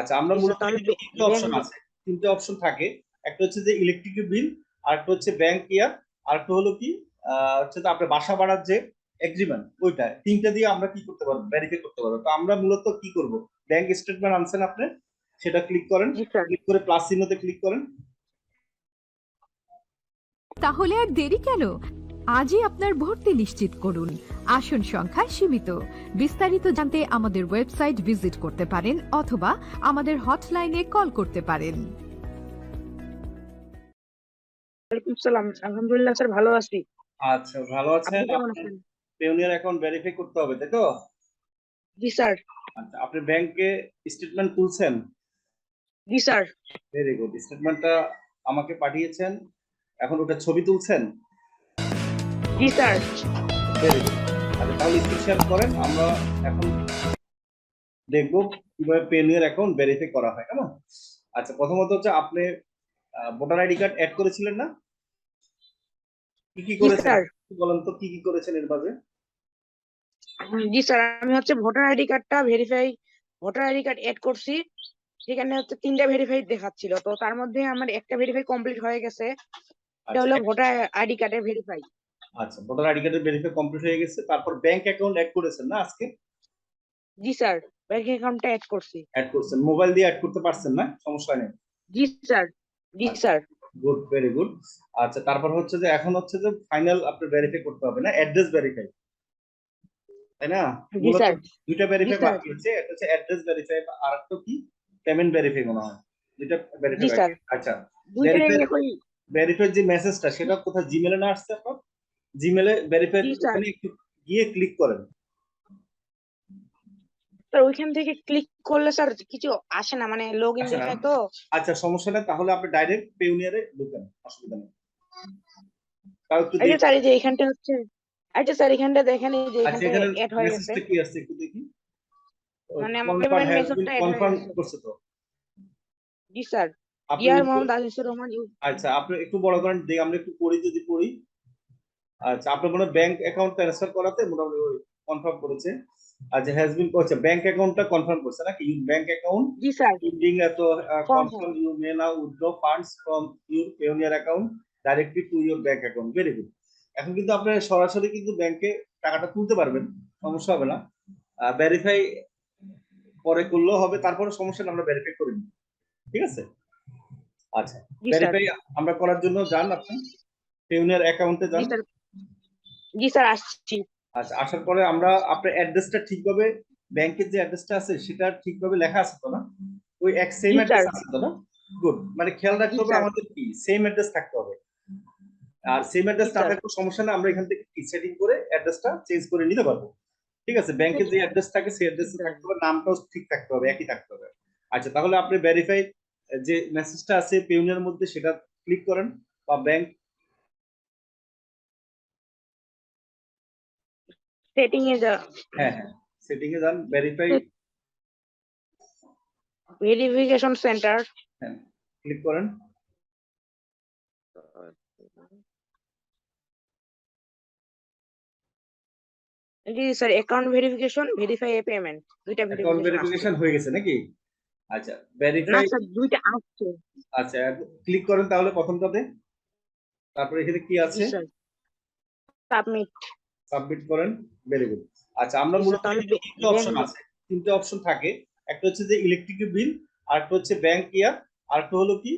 আচ্ছা, আমরা জি স্যার, মূলত তাহলে তিনটে অপশন আছে, তিনটে অপশন থাকে। একটা হচ্ছে যে ইলেকট্রিক বিল, আর একটা হচ্ছে ব্যাংক ইয়ার, আর একটা হলো কি হচ্ছে যে আপনার বাসা ভাড়ার যে এগ্রিমেন্ট, ওইটা তিনটা দিয়ে আমরা কি করতে পারবো, ভেরিফাই করতে পারবো। তো আমরা মূলত কি করব, ব্যাংক স্টেটমেন্ট আনছেন আপনি, সেটা ক্লিক করেন, জি স্যার। ক্লিক করে প্লাস চিহ্নতে ক্লিক করেন। তাহলে আর দেরি কেন? আজই আপনার ভর্তি নিশ্চিত করুন। আসন সংখ্যা সীমিত। বিস্তারিত জানতে আমাদের ওয়েবসাইট ভিজিট করতে পারেন অথবা আমাদের হটলাইনে কল করতে পারেন। ওয়ালাইকুম সালাম। আলহামদুলিল্লাহ স্যার, ভালো আছি। আচ্ছা, ভালো আছেন? আপনি কেমন আছেন? পেওনিয়ার অ্যাকাউন্ট ভেরিফাই করতে হবে, তাই তো? জি স্যার। আচ্ছা, আপনি ব্যাংকে স্টেটমেন্ট তুলছেন? জি স্যার। Very good. স্টেটমেন্টটা আমাকে পাঠিয়েছেন, এখন ওটা ছবি তুলছেন? জি স্যার। Very good. আচ্ছা, তাহলে স্ক্রিন শেয়ার করেন, আমরা এখন দেখব কিভাবে পেওনিয়ার অ্যাকাউন্ট ভেরিফাই করা হয়। কেমন? আচ্ছা, প্রথমত হচ্ছে আপনি ভোটার আইডি কার্ড অ্যাড করেছিলেন না? কি কি জি করেছেন স্যার। বলেন তো, কি কি করেছেন এর মাঝে? জি স্যার, আমি হচ্ছে ভোটার আইডি কার্ডটা ভোটার আইডি কার্ড এড করছি। সেখানে হচ্ছে 3টা ভেরিফাই দেখাচ্ছিল, তো তার মধ্যে আমার একটা ভেরিফাই কমপ্লিট হয়ে গেছে। এটা আচ্ছা হলো ভোটার আইডি কার্ডের ভেরিফাই। আচ্ছা, ভোটার আইডি কার্ডের ভেরিফাই কমপ্লিট হয়ে গেছে, তারপর ব্যাংক অ্যাকাউন্ট অ্যাড করেছেন না আজকে? জি স্যার, ব্যাংক অ্যাকাউন্টটা এড করছি। অ্যাড করছেন, মোবাইল দিয়ে অ্যাড করতে পারছেন না? সমস্যা নেই। জি স্যার। জি আচ্ছা, স্যার। Good, very good. আচ্ছা, তারপর হচ্ছে যে এখন হচ্ছে যে ফাইনাল আপনি ভেরিফাই করতে হবে না, অ্যাড্রেস ভেরিফাই, তাই না? জি মূলত স্যার। দুইটা জি ভেরিফাই স্যার। বাকি আছে, একটা হচ্ছে অ্যাড্রেস ভেরিফাই, আর একটা কি পেমেন্ট ভেরিফাই মনে হয়। দুইটা ভেরিফাই জি বাকি স্যার। আছে। আচ্ছা, দুইটারই ভেরিফাই একই। ভেরিফাই যে মেসেজটা, সেটা কোথায়, জিমেলে না আসছে আপনার? জিমেলে ভেরিফাই জি স্যার। ওখানে একটু গিয়ে ক্লিক করেন। স্যার ওইখান থেকে ক্লিক করলে স্যার কিছু আসে না, মানে লগ ইন আসে না? দেখায় তো। আচ্ছা, সমস্যা নেই, তাহলে আপনি ডাইরেক্ট পেউনিয়ারে ঢুকেন, অসুবিধা নেই। তাও একটু আচ্ছা দেখি। স্যার, এই যে এখানটা হচ্ছে, আচ্ছা স্যার এখানটা দেখেন, এই যে আচ্ছা, এখানটা এখানে এড হয়ে গেছে। মেসেজটা কি আসছে একটু দেখি। মানে কনফার্ম আমার হ্যাজ বিন মেসেজটা এড হয়ে কনফার্ম গেছে। করছে তো? জি স্যার। আপনি ডিয়ার একটু, মোহাম্মদ আজিজুর রহমান আচ্ছা আপনি একটু বড় করেন দেখি, আমরা একটু পড়ি, যদি পড়ি। আচ্ছা, আপনার মনে ব্যাংক অ্যাকাউন্ট ট্রান্সফার করাতে মোটামুটি কনফার্ম করেছে। আচ্ছা, হ্যাজ বিন করছে, ব্যাংক অ্যাকাউন্টটা কনফার্ম করছে নাকি? ইউর ব্যাংক অ্যাকাউন্ট জি স্যার। ইন্ডিং এত confirm. Confirm you may now withdraw funds from your Payoneer account directly to your bank account. Very good. এখন কিন্তু আপনি সরাসরি কিন্তু ব্যাংকে টাকাটা তুলতে পারবেন, সমস্যা হবে না। ভেরিফাই পরে করলেও হবে, তারপরে সমস্যা না, আমরা ভেরিফাই করে নিই, ঠিক আছে? আচ্ছা, জি স্যার। ভেরিফাই আমরা করার জন্য যান, আপনি পেওনিয়ার অ্যাকাউন্টে জি যান। স্যার। জি স্যার, আসছি। আচ্ছা, আসার পরে আমরা আপনার অ্যাড্রেসটা ঠিকভাবে, ব্যাংকের যে অ্যাড্রেসটা আছে সেটা ঠিকভাবে লেখা আছে তো না? ওই এক সেম জি অ্যাড্রেস স্যার। আছে তো না? গুড, মানে খেয়াল জি রাখতে হবে স্যার। আমাদের কি সেম অ্যাড্রেস থাকতে হবে। আর সেম জি অ্যাড্রেস না স্যার। থাকলে সমস্যা না, আমরা এখান থেকে কি সেটিং করে অ্যাড্রেসটা চেঞ্জ করে নিতে পারবো, ঠিক আছে? ব্যাংকের যে অ্যাড্রেস থাকে সেই জি অ্যাড্রেসে স্যার। থাকতে হবে, নামটাও ঠিক থাকতে হবে, একই থাকতে হবে। আচ্ছা, তাহলে আপনি ভেরিফাই যে মেসেজটা আছে পেউনিয়ার মধ্যে, সেটা ক্লিক করেন, বা ব্যাংক, সেটিং এ যা, হ্যাঁ হ্যাঁ, সেটিং এ যান, ভেরিফাই, ভেরিফিকেশন সেন্টার। হ্যাঁ, ক্লিক করেন। জি স্যার, অ্যাকাউন্ট ভেরিফিকেশন, ভেরিফাই এ পেমেন্ট, দুইটা অ্যাকাউন্ট ভেরিফিকেশন আসছে। ভেরিফিকেশন হয়ে গেছে নাকি? আচ্ছা, না ভেরিফাই, স্যার, দুইটা আসছে। আচ্ছা ক্লিক করেন তাহলে প্রথমটাতে, তারপরে এখানে কি জি আছে, স্যার। সাবমিট। সাবমিট করেন। Very good. আচ্ছা, আমরা জি স্যার, মূলত তাহলে কিন্তু তিনটে ব্যাংক। অপশন আছে, তিনটে অপশন থাকে। একটা হচ্ছে যে ইলেকট্রিক বিল, আর একটা হচ্ছে ব্যাংক ইয়ার, আর একটা হলো কি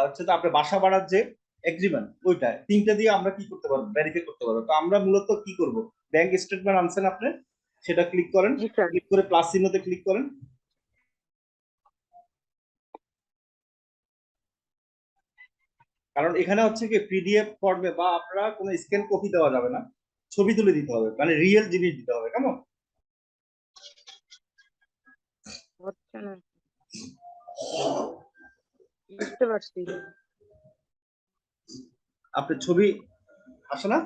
হচ্ছে যে আপনার বাসা ভাড়ার যে এগ্রিমেন্ট, ওইটা তিনটা দিয়ে আমরা কি করতে পারবো, ভেরিফাই করতে পারবো। তো আমরা মূলত কি করব, ব্যাংক স্টেটমেন্ট আনছেন আপনি, সেটা ক্লিক করেন, জি স্যার। ক্লিক করে প্লাস চিহ্নতে ক্লিক করেন। কারণ এখানে হচ্ছে কি পিডিএফ ফর্মে বা আপনারা কোনো স্ক্যান কপি দেওয়া যাবে না, ছবি তুলে দিতে হবে, মানে রিয়েল জিনিস দিতে হবে, কেমন? হচ্ছে না, বুঝতে পারছি। আপনার ছবি আসে না?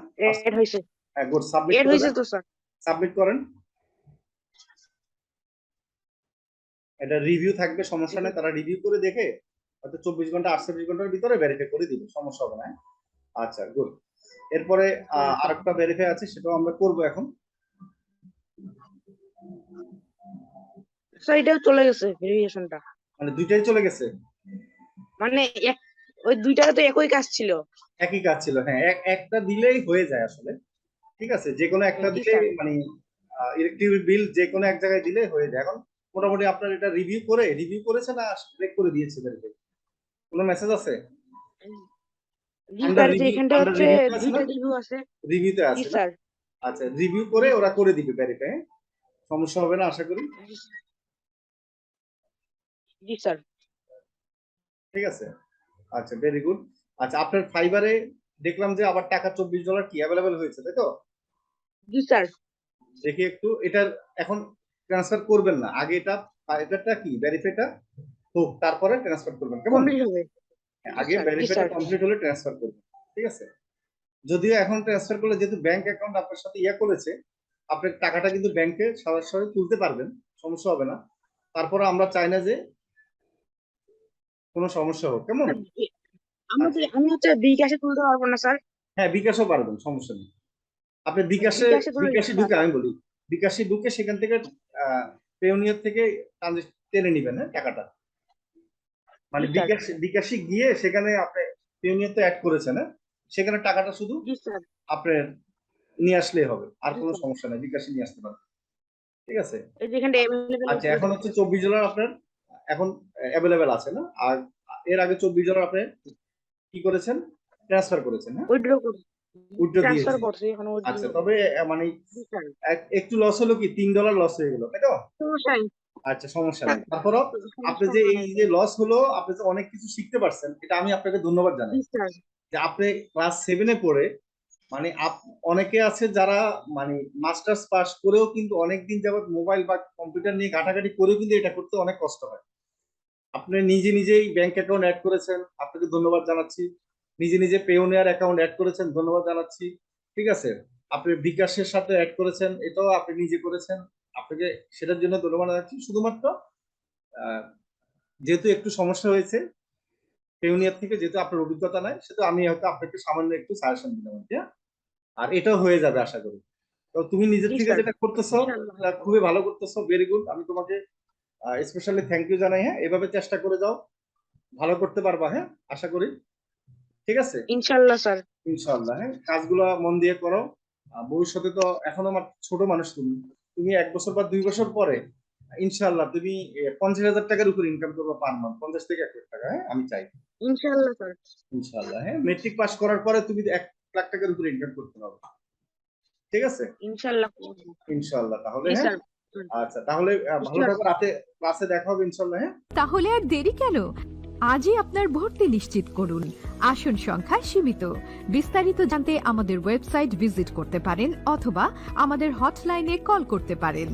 এড হয়েছে। হ্যাঁ, গুড, সাবমিট এড করে হয়েছে দেন, তো স্যার। সাবমিট করেন। এটা রিভিউ থাকবে, সমস্যা নেই, তারা রিভিউ করে দেখে হয়তো 24 ঘন্টা 48 ঘন্টার ভিতরে ভেরিফাই করে দিবে, সমস্যা হবে না, হ্যাঁ? আচ্ছা, গুড। এরপরে আরেকটা ভেরিফাই আছে, সেটাও আমরা করব এখন। স্যার এটাও চলে গেছে ভেরিফিকেশনটা। মানে দুইটাই চলে গেছে? মানে ওই দুইটারে তো একই কাজ ছিল। একই কাজ ছিল, হ্যাঁ। একটা দিলেই হয়ে যায় আসলে, ঠিক আছে। যে কোনো একটা জি দিলেই স্যার। মানে ইলেকট্রিক বিল যে কোনো এক জায়গায় দিলে হয়ে যায়। এখন মোটামুটি আপনার এটা রিভিউ করেছে না ব্রেক করে দিয়েছে বেরিফাই? কোনো মেসেজ আছে? জি আন্ডার স্যার, যে রিভিউ, এখানটা আন্ডার হচ্ছে রিভিউতে আছে না? দুইটা রিভিউ আছে। রিভিউতে জি আছে না? স্যার। আচ্ছা, রিভিউ করে জি ওরা স্যার। করে দিবে ভেরিফাই। সমস্যা হবে না আশা করি। জি স্যার। ঠিক আছে, আচ্ছা, ভেরি গুড। আচ্ছা, আপনার ফাইবারে দেখলাম যে আবার টাকা $24 কি অ্যাভেলেবেল হয়েছে, তাই তো? জি স্যার। দেখি একটু এটার, এখন ট্রান্সফার করবেন না, আগে এটাটা কি ভেরিফাইটা হোক, তারপরে ট্রান্সফার করবেন, কেমন? কমপ্লিট হবে। জি আগে স্যার। জি ভেরিফাইটা স্যার। কমপ্লিট হলে ট্রান্সফার করবেন, ঠিক আছে। যদিও এখন ট্রান্সফার করলে, যেহেতু ব্যাংক অ্যাকাউন্ট আপনার সাথে করেছে, আপনার টাকাটা কিন্তু ব্যাংকে সরাসরি তুলতে পারবেন, সমস্যা হবে না। তারপরে আমরা চাই না যে কোনো সমস্যা হোক, কেমন? আচ্ছা, আমি হচ্ছে বিকাশে তুলতে পারবো না স্যার? হ্যাঁ, বিকাশও পারবেন, সমস্যা নেই। আপনি বিকাশে তুলে বিকাশে ঢুকে, আমি বলি, বিকাশে ঢুকে সেখান থেকে পেওনিয়ার থেকে টেনে নিবেন, হ্যাঁ, টাকাটা। মানে জি স্যার। বিকাশে গিয়ে সেখানে আপনি পেওনিয়ার তো অ্যাড করেছেন, হ্যাঁ, সেখানে টাকাটা শুধু জি স্যার। আপনার নিয়ে আসলেই হবে, আর জি কোনো স্যার। সমস্যা নেই, বিকাশে নিয়ে আসতে পারবেন, ঠিক আছে। এই যেখানটা অ্যাভেলেবেল আচ্ছা, আছে এখন হচ্ছে $24 আপনার এখন অ্যাভেলেবেল আছে না? আর এর আগে $24 আপনি কি করেছেন? ট্রান্সফার করেছেন, হ্যাঁ, উইথড্র করে উইথড্র ট্রান্সফার দিয়েছেন। করছি, এখন উইথড্র। আচ্ছা, তবে মানে জি স্যার। একটু লস হলো, কি $3 লস হয়ে গেল, তাই তো? সমস্যা নেই আচ্ছা, সমস্যা স্যার, নেই। তারপরও আপনি সমস্যা যে এই নাই। যে লস হলো, আপনি যে অনেক কিছু শিখতে পারছেন, এটা আমি আপনাকে ধন্যবাদ জি জানাই। স্যার। যে আপনি ক্লাস 7-এ পড়ে, মানে অনেকে আছে যারা মানে মাস্টার্স পাস করেও কিন্তু অনেকদিন যাবত মোবাইল বা কম্পিউটার নিয়ে ঘাটাঘাটি করেও কিন্তু এটা করতে অনেক কষ্ট হয়। আপনি নিজে নিজেই ব্যাংক অ্যাকাউন্ট অ্যাড করেছেন, আপনাকে ধন্যবাদ জানাচ্ছি। নিজে নিজে পেওনিয়ার অ্যাকাউন্ট অ্যাড করেছেন, ধন্যবাদ জানাচ্ছি, ঠিক আছে। আপনি বিকাশের সাথে অ্যাড করেছেন, এটাও আপনি নিজে করেছেন, আপনাকে সেটার জন্য ধন্যবাদ জানাচ্ছি। শুধুমাত্র আহ, যেহেতু একটু সমস্যা হয়েছে পেওনিয়ার থেকে, যেহেতু আপনার অভিজ্ঞতা নাই, সেটা আমি হয়তো আপনাকে সামান্য একটু সাজেশন দিলাম, হ্যাঁ। আর এটাও হয়ে যাবে আশা করি। তো তুমি নিজের জি থেকে স্যার। যেটা করতেছো, ইনশাআল্লাহ। সেটা খুবই ভালো করতেছো, ভেরি গুড। আমি তোমাকে স্পেশালি থ্যাংক ইউ জানাই, হ্যাঁ। এভাবে চেষ্টা করে যাও, ভালো করতে পারবা, হ্যাঁ, আশা করি, ঠিক আছে। ইনশাআল্লাহ স্যার। ইনশাআল্লাহ, হ্যাঁ, কাজগুলো মন দিয়ে করো। ভবিষ্যতে তো এখনো আমার ছোট মানুষ, তুমি তুমি 1 বছর বা 2 বছর পরে ইনশাআল্লাহ তুমি 50,000 টাকার উপর ইনকাম করবে পার মান্থ, 50 থেকে 1 লাখ টাকা, হ্যাঁ, আমি চাই। ইনশাআল্লাহ স্যার। ইনশাআল্লাহ, হ্যাঁ, মেট্রিক পাস করার পরে তুমি 1 লাখ টাকার উপর ইনকাম করতে পারবে, ঠিক আছে। ইনশাআল্লাহ। ইনশাআল্লাহ, তাহলে, জি হ্যাঁ। স্যার। আচ্ছা, তাহলে বুঝতে ভালো থাকো, পারছি। রাতে ক্লাসে দেখা হবে ইনশাআল্লাহ, হ্যাঁ। তাহলে আর দেরি কেন? আজই আপনার ভর্তি নিশ্চিত করুন। আসন সংখ্যা সীমিত। বিস্তারিত জানতে আমাদের ওয়েবসাইট ভিজিট করতে পারেন অথবা আমাদের হটলাইনে কল করতে পারেন।